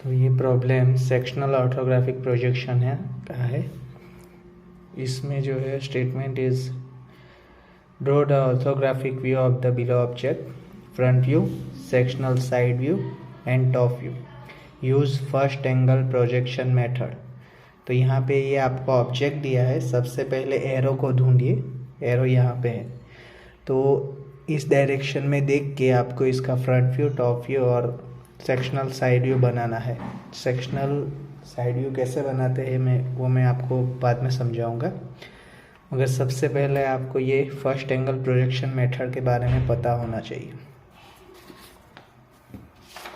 तो ये problem sectional orthographic projection है का है। इसमें जो है statement is draw the orthographic view of the below object, front view, sectional side view and top view, use first angle projection method. तो यहाँ पे ये आपको ऑब्जेक्ट दिया है, सबसे पहले एरो को ढूंढिए, एरो यहाँ पे है, तो इस डायरेक्शन में देख के आपको इसका फ्रंट व्यू, टॉप व्यू और सेक्शनल साइड व्यू बनाना है। सेक्शनल साइड व्यू कैसे बनाते हैं मैं आपको बाद में समझाऊंगा, मगर सबसे पहले आपको ये फर्स्ट एंगल प्रोजेक्शन मेथड के बारे में पता होना चाहिए।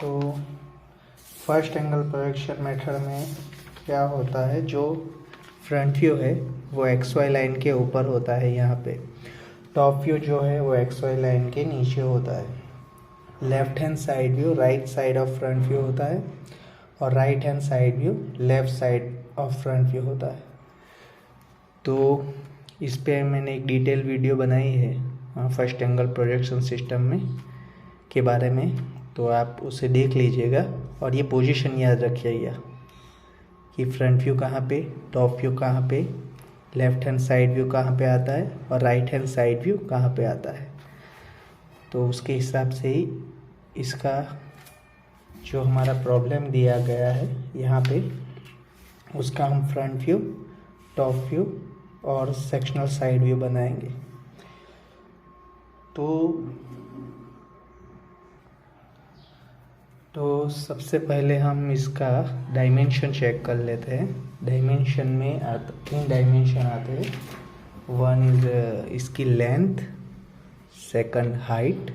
तो फर्स्ट एंगल प्रोजेक्शन मेथड में क्या होता है, जो फ्रंट व्यू है वो एक्स वाई लाइन के ऊपर होता है यहाँ पे, टॉप व्यू जो है वो एक्स वाई लाइन के नीचे होता है, left hand side view right side of front view होता है और right hand side view left side of front view होता है। तो इस पे मैंने एक डिटेल वीडियो बनाई है फर्स्ट एंगल प्रोजेक्शन सिस्टम में के बारे में, तो आप उसे देख लीजिएगा और ये पोजीशन याद रखिएगा कि फ्रंट व्यू कहाँ पे, टॉप व्यू कहाँ पे, लेफ्ट हैंड साइड व्यू कहाँ पे आता है और राइट हैंड साइड व्यू कहाँ पे आता है। तो उसके हिसाब से ही इसका जो हमारा प्रॉब्लम दिया गया है यहाँ पे, उसका हम फ्रंट व्यू, टॉप व्यू और सेक्शनल साइड व्यू बनाएंगे। तो सबसे पहले हम इसका डायमेंशन चेक कर लेते हैं। डायमेंशन में 3 डायमेंशन आते हैं। वन इज इसकी लेंथ, सेकंड हाइट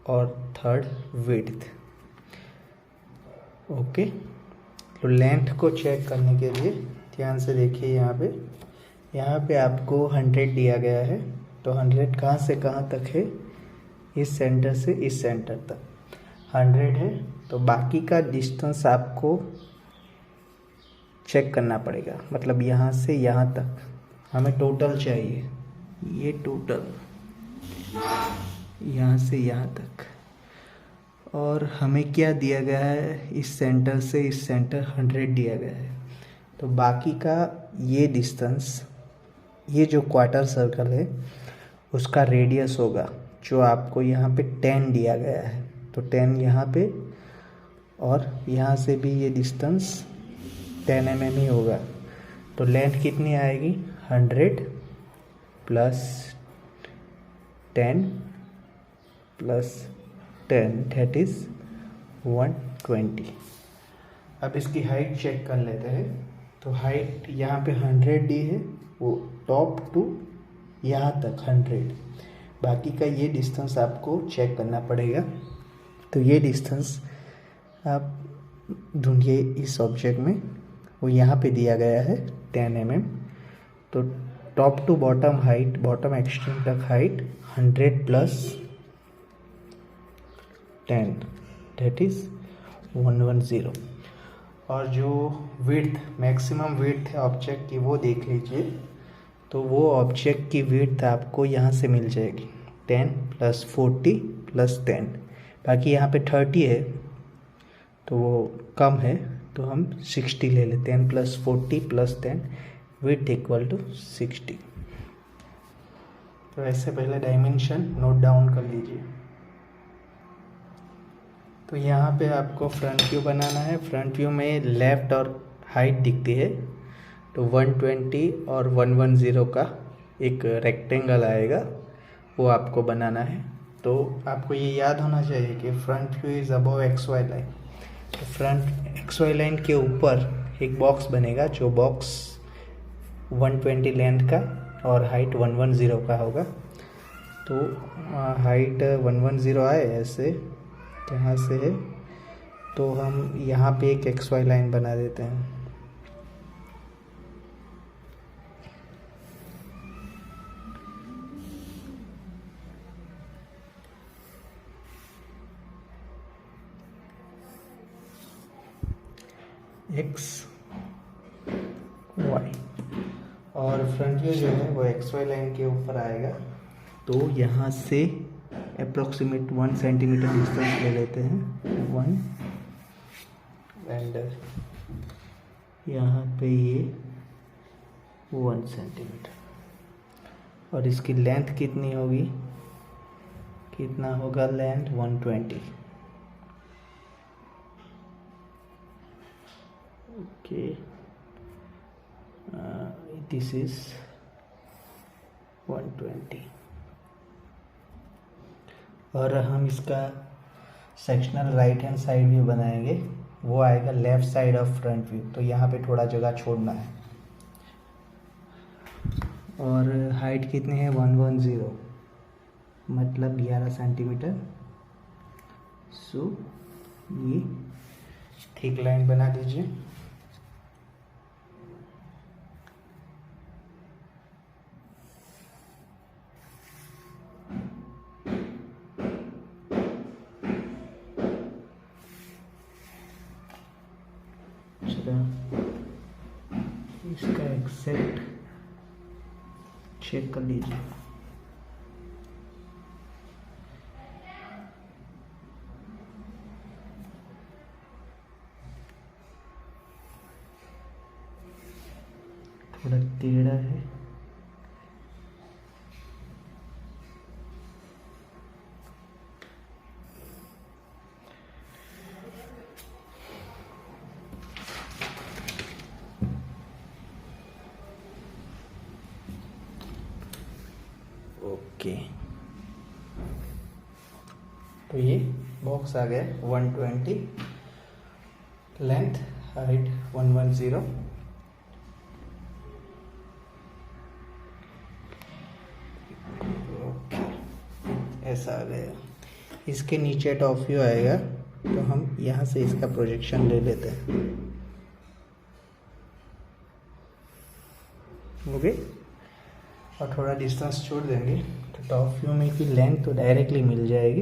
और थर्ड विड्थ। ओके, तो लेंथ को चेक करने के लिए ध्यान से देखिए, यहाँ पे आपको 100 दिया गया है। तो 100 कहाँ से कहाँ तक है, इस सेंटर से इस सेंटर तक 100 है। तो बाकी का डिस्टेंस आपको चेक करना पड़ेगा, मतलब यहाँ से यहाँ तक हमें टोटल चाहिए, ये टोटल यहाँ से यहाँ तक। और हमें क्या दिया गया है, इस सेंटर से इस सेंटर 100 दिया गया है। तो बाकी का ये डिस्टेंस, ये जो क्वार्टर सर्कल है उसका रेडियस होगा, जो आपको यहाँ पे 10 दिया गया है। तो 10 यहाँ पे और यहाँ से भी ये डिस्टेंस 10 mm ही होगा। तो लेंथ कितनी आएगी, 100 प्लस 10 प्लस 10 दैट इज 120। अब इसकी हाइट चेक कर लेते हैं। तो हाइट यहाँ पे 100 दी है, वो टॉप टू यहाँ तक 100, बाकी का ये डिस्टेंस आपको चेक करना पड़ेगा। तो ये डिस्टेंस आप ढूंढिए इस ऑब्जेक्ट में, वो यहाँ पे दिया गया है 10 mm। तो top to bottom height, bottom extreme तक हाइट 100 प्लस 10 दैट इज 110। और जो विड्थ, मैक्सिमम विड्थ है ऑब्जेक्ट की, वो देख लीजिए। तो वो ऑब्जेक्ट की विड्थ आपको यहाँ से मिल जाएगी 10 प्लस 40 प्लस 10। बाकी यहाँ पे 30 है तो वो कम है, तो हम 60 ले लेते हैं। 10 plus 40 plus 10 width equal to 60। तो ऐसे पहले डायमेंशन नोट डाउन कर लीजिए। तो यहाँ पे आपको फ्रंट व्यू बनाना है। फ्रंट व्यू में लेफ़्ट और हाइट दिखती है, तो 120 और 110 का एक रेक्टेंगल आएगा, वो आपको बनाना है। तो आपको ये याद होना चाहिए कि front view is above X Y line. तो फ्रंट एक्स वाई लाइन के ऊपर एक बॉक्स बनेगा, जो बॉक्स 120 लेंथ का और हाइट 110 का होगा। तो हाइट 110 आए ऐसे, यहाँ से है, तो हम यहाँ पे एक एक्स वाई लाइन बना देते हैं। एक्स वाई, और फ्रंट व्यू जो है वो एक्स वाई लाइन के ऊपर आएगा। तो यहाँ से अप्रोक्सीमेट 1 सेंटीमीटर डिस्टेंस ले लेते हैं, 1 फेंडर, यहाँ पे ये 1 सेंटीमीटर, और इसकी लेंथ कितनी होगी, कितना होगा लेंथ 120। Okay, this is 120। और हम इसका sectional right hand side view बनाएंगे, वो आएगा left side of front view, तो यहाँ पे थोड़ा जगह छोड़ना है। और हाइट कितनी है 110, मतलब 11 सेंटीमीटर। सो ये थिक लाइन बना दीजिए। इसका एग्जैक्ट चेक कर लीजिए। थोड़ा टेढ़ा है, ओके। तो ये बॉक्स आ गया 120, लेंथ, हाइट 110। ओके, ऐसा आ गया। इसके नीचे टॉप व्यू आएगा, तो हम यहाँ से इसका प्रोजेक्शन ले लेते हैं। ओके, और थोड़ा डिस्टेंस छोड़ देंगे तो टॉप व्यू में की लेंथ तो डायरेक्टली मिल जाएगी,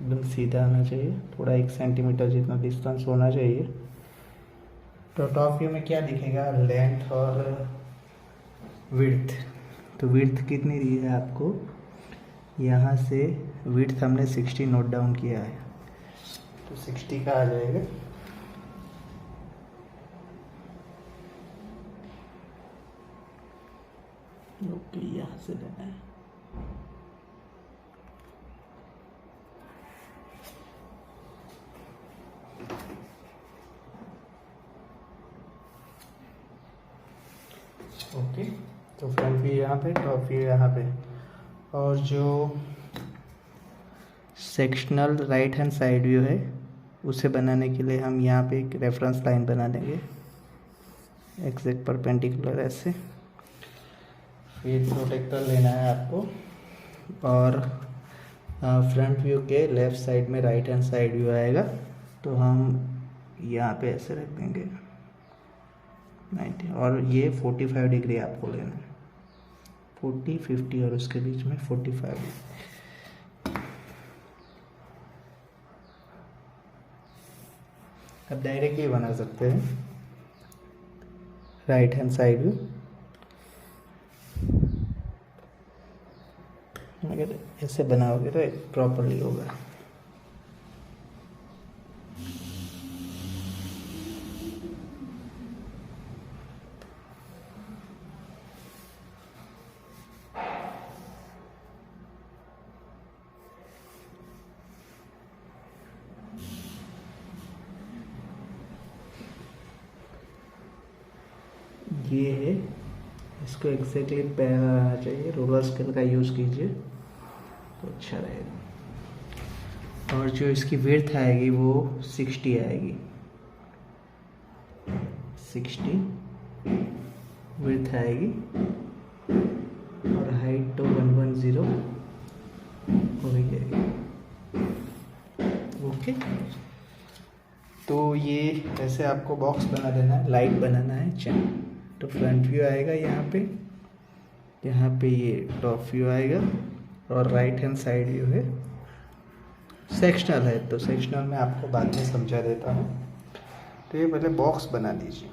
एकदम सीधा आना चाहिए, थोड़ा 1 सेंटीमीटर जितना डिस्टेंस होना चाहिए। तो टॉप व्यू में क्या दिखेगा, लेंथ और विड्थ। तो विड्थ कितनी दी है आपको, यहाँ से विड्थ हमने 60 नोट डाउन किया है, तो 60 का आ जाएगा। ओके, यहाँ से लेना है। ओके, तो फ्रंट व्यू यहाँ पे, टॉप व्यू यहाँ पे। और जो sectional right hand side view है उसे बनाने के लिए हम यहाँ पे एक रेफरेंस लाइन बना देंगे, एग्जैक्ट परपेंडिकुलर ऐसे। फिर प्रोटेक्टर लेना है आपको, और फ्रंट व्यू के लेफ़्ट साइड में राइट हैंड साइड व्यू आएगा, तो हम यहाँ पे ऐसे रख देंगे 90, और ये 45 डिग्री आपको लेना है, 40, 50 और उसके बीच में 45। अब डायरेक्ट भी बना सकते हैं राइट हैंड साइड व्यू, अगर ऐसे बनाओगे तो प्रॉपरली होगा। ये है, इसको एग्जैक्टली पैर आना चाहिए, रोलर स्केल का यूज़ कीजिए तो अच्छा रहेगा। और जो इसकी विड्थ आएगी वो 60 आएगी, 60 विड्थ आएगी, और हाइट तो 110 हो ही जाएगी। ओके, तो ये ऐसे आपको बॉक्स बना देना है, लाइट बनाना है चैन। तो फ्रंट व्यू आएगा यहाँ पे ये टॉप व्यू आएगा, और राइट हैंड साइड व्यू है, सेक्शनल है, तो सेक्शनल में आपको बाद में समझा देता हूँ। तो ये पहले बॉक्स बना दीजिए।